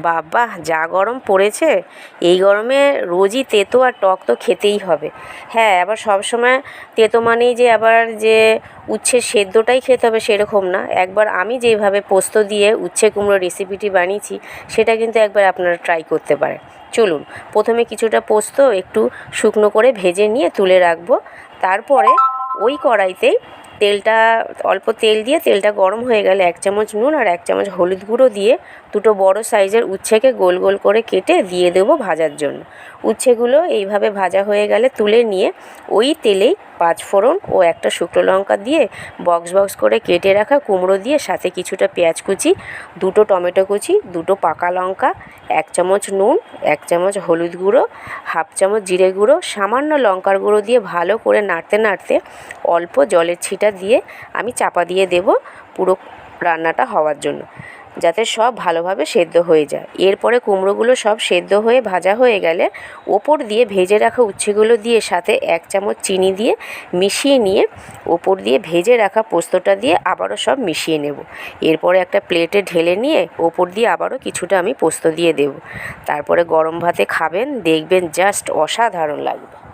বাবা যা গরম পড়েছে, এই গরমে রোজই তেতো আর টক তো খেতেই হবে। হ্যাঁ, আবার সবসময় তেতো মানেই যে আবার যে উচ্ছে সেদ্ধটাই খেতে হবে সেরকম না। একবার আমি যেভাবে পোস্ত দিয়ে উচ্ছে কুমড়ো রেসিপিটি বানিয়েছি সেটা কিন্তু একবার আপনারা ট্রাই করতে পারেন। চলুন, প্রথমে কিছুটা পোস্ত একটু শুকনো করে ভেজে নিয়ে তুলে রাখবো। তারপরে ওই কড়াইতেই তেলটা, অল্প তেল দিয়ে তেলটা গরম হয়ে গেলে 1 চামচ নুন আর 1 চামচ হলুদ গুঁড়ো দিয়ে দুটো বড় সাইজের উচ্ছেকে গোল গোল করে কেটে দিয়ে দেবো ভাজার জন্য। উচ্ছেগুলো এইভাবে ভাজা হয়ে গেলে তুলে নিয়ে ওই তেলেই 5 ফোড়ন ও একটা শুকনো লঙ্কা দিয়ে বক্স বক্স করে কেটে রাখা কুমড়ো দিয়ে সাথে কিছুটা পেঁয়াজ কুচি, দুটো টমেটো কুচি, দুটো পাকা লঙ্কা, 1 চামচ নুন, 1 চামচ হলুদ গুঁড়ো, হাফ চামচ জিরে গুঁড়ো, সামান্য লঙ্কার গুঁড়ো দিয়ে ভালো করে নাড়তে নাড়তে অল্প জলের ছিটা দিয়ে আমি চাপা দিয়ে দেব পুরো রান্নাটা হওয়ার জন্য, যাতে সব ভালোভাবে সেদ্ধ হয়ে যায়। এরপরে কুমড়োগুলো সব সেদ্ধ হয়ে ভাজা হয়ে গেলে ওপর দিয়ে ভেজে রাখা উচ্ছেগুলো দিয়ে সাথে 1 চামচ চিনি দিয়ে মিশিয়ে নিয়ে ওপর দিয়ে ভেজে রাখা পোস্তটা দিয়ে আবারও সব মিশিয়ে নেব। এরপরে একটা প্লেটে ঢেলে নিয়ে ওপর দিয়ে আবারও কিছুটা আমি পোস্ত দিয়ে দেব। তারপরে গরম ভাতে খাবেন, দেখবেন জাস্ট অসাধারণ লাগবে।